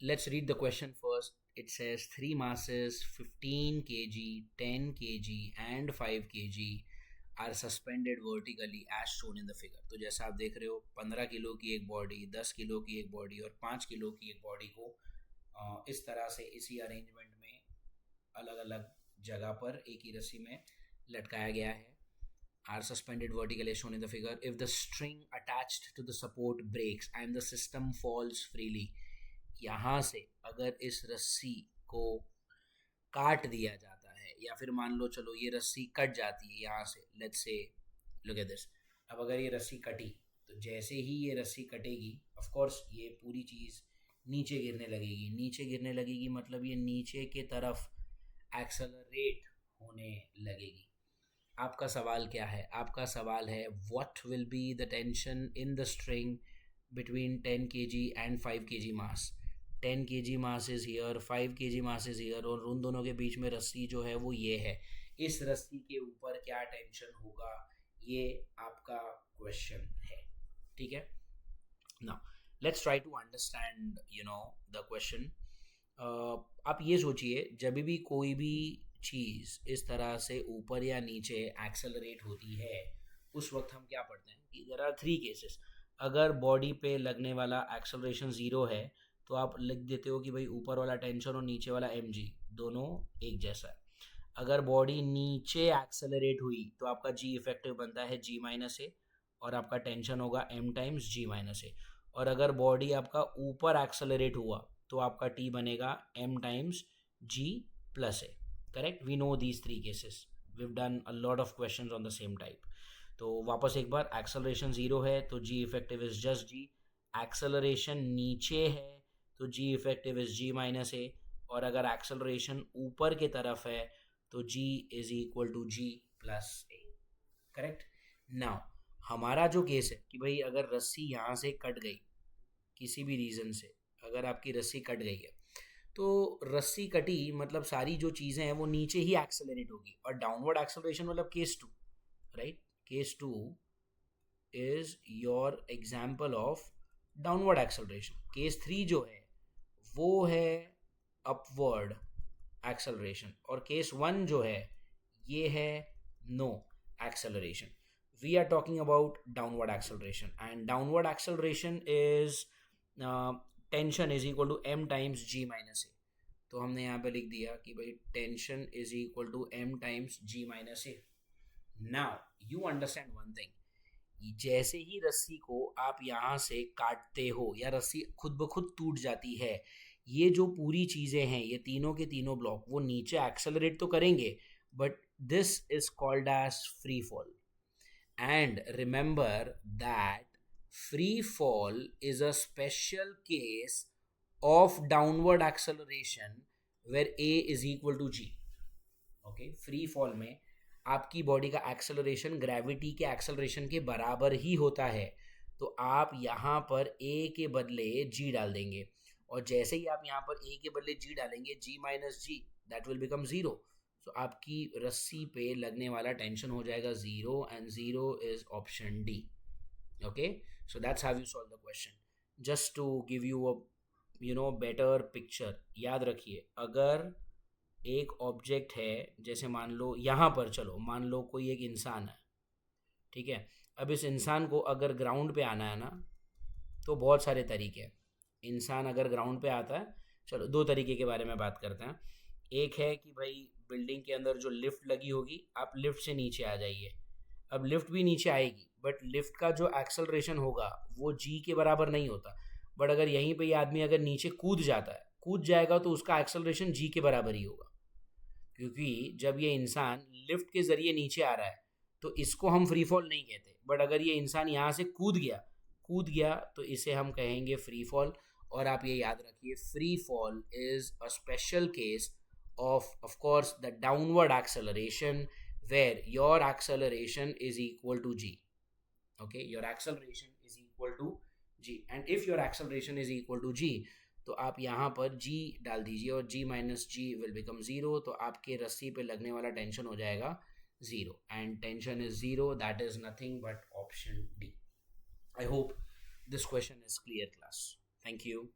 let's read the question first. It says three masses 15 kg, 10 kg and 5 kg are suspended vertically as shown in the figure. तो जैसा आप देख रहे हो 15 kilo की एक बॉडी, 10 किलो की एक बॉडी और 5 किलो की एक बॉडी को इस तरह से इसी अरेंजमेंट में अलग अलग जगह पर एक ही रस्सी में लटकाया गया है. Are suspended vertically as shown in the figure. If the string attached to the support breaks and the system falls freely, यहाँ से अगर इस रस्सी को काट दिया जाता है या फिर मान लो चलो ये रस्सी कट जाती है यहाँ से, let's say look at this. अब अगर ये रस्सी कटी तो जैसे ही ये रस्सी कटेगी ऑफ कोर्स ये पूरी चीज़ नीचे गिरने लगेगी. नीचे गिरने लगेगी मतलब ये नीचे के तरफ एक्सेलरेट होने लगेगी. आपका सवाल क्या है? आपका सवाल है what will be the tension in the string between 10 kg and 5 kg mass. 10 kg mass is here, 5 kg mass is here और उन दोनों के बीच में रस्सी जो है वो ये है. इस रस्सी के ऊपर क्या टेंशन होगा, ये आपका क्वेश्चन है. ठीक है. Now let's try to understand the question. आप ये सोचिए जब भी कोई भी चीज़ इस तरह से ऊपर या नीचे एक्सेलरेट होती है उस वक्त हम क्या पढ़ते हैं कि देयर आर थ्री केसेस. अगर बॉडी पे लगने वाला एक्सेलरेशन ज़ीरो है तो आप लिख देते हो कि भाई ऊपर वाला टेंशन और नीचे वाला mg दोनों एक जैसा है. अगर बॉडी नीचे एक्सेलरेट हुई तो आपका g इफेक्टिव बनता है g माइनस ए और आपका टेंशन होगा m times g minus A. और अगर बॉडी आपका ऊपर एक्सेलरेट हुआ तो आपका t बनेगा m times g plus A. Correct. We know these three cases, we have done a lot of questions on the same type. तो वापस एक बार, एक्सेलरेशन ज़ीरो है तो G effective is just G. Acceleration नीचे है तो G effective is G minus A. और अगर एक्सेलरेशन ऊपर की तरफ है तो G is equal to G plus A. Correct. Now हमारा जो केस है कि भाई अगर रस्सी यहाँ से कट गई किसी भी रीज़न से, अगर आपकी रस्सी कट गई है तो रस्सी कटी मतलब सारी जो चीज़ें हैं वो नीचे ही एक्सेलरेट होगी. और डाउनवर्ड एक्सेलरेशन मतलब case two, right. Case two is your example of downward acceleration. Case three जो है वो है अपवर्ड एक्सेलरेशन और केस वन जो है ये है no acceleration. We are talking about downward acceleration and downward acceleration is tension is equal to m times g minus A. तो हमने यहाँ पे लिख दिया कि भाई tension is equal to m times g minus A. Now you understand one thing, जैसे ही रस्सी को आप यहाँ से काटते हो या रस्सी खुद ब खुद टूट जाती है, ये जो पूरी चीज़ें हैं ये तीनों के तीनों ब्लॉक वो नीचे एक्सेलरेट तो करेंगे but this is called as free fall. And remember that free fall is a special case of downward acceleration where a is equal to g. okay, free fall में आपकी बॉडी का acceleration gravity के acceleration के बराबर ही होता है. तो आप यहाँ पर a के बदले g डाल देंगे और जैसे ही आप यहाँ पर a के बदले g डालेंगे g minus G that will become zero. तो आपकी रस्सी पे लगने वाला टेंशन हो जाएगा zero and zero is option D. okay, so that's how you solve the question. just to give you a better picture, याद रखिए अगर एक ऑब्जेक्ट है जैसे मान लो यहाँ पर, चलो मान लो कोई एक इंसान है. ठीक है. अब इस इंसान को अगर ग्राउंड पे आना है ना तो बहुत सारे तरीके हैं. इंसान अगर ग्राउंड पे आता है, चलो दो तरीके के बारे में बात करते हैं. एक है कि भाई बिल्डिंग के अंदर जो लिफ्ट लगी होगी आप लिफ्ट से नीचे आ जाइए. अब लिफ्ट भी नीचे आएगी बट लिफ्ट का जो एक्सेलरेशन होगा वो जी के बराबर नहीं होता. बट अगर यहीं पे ये आदमी अगर नीचे कूद जाता है, कूद जाएगा तो उसका एक्सेलरेशन जी के बराबर ही होगा. क्योंकि जब ये इंसान लिफ्ट के ज़रिए नीचे आ रहा है तो इसको हम फ्री फॉल नहीं कहते. बट अगर ये इंसान यहाँ से कूद गया तो इसे हम कहेंगे फ्री फॉल. और आप ये याद रखिए free fall is a special case of course the downward acceleration where your acceleration is equal to g. okay, your acceleration is equal to g and if your acceleration is equal to g तो आप यहाँ पर g डाल दीजिए और g minus g will become zero. तो आपके रस्सी पे लगने वाला टेंशन हो जाएगा zero and tension is zero. That is nothing but option D. I hope this question is clear class. Thank you.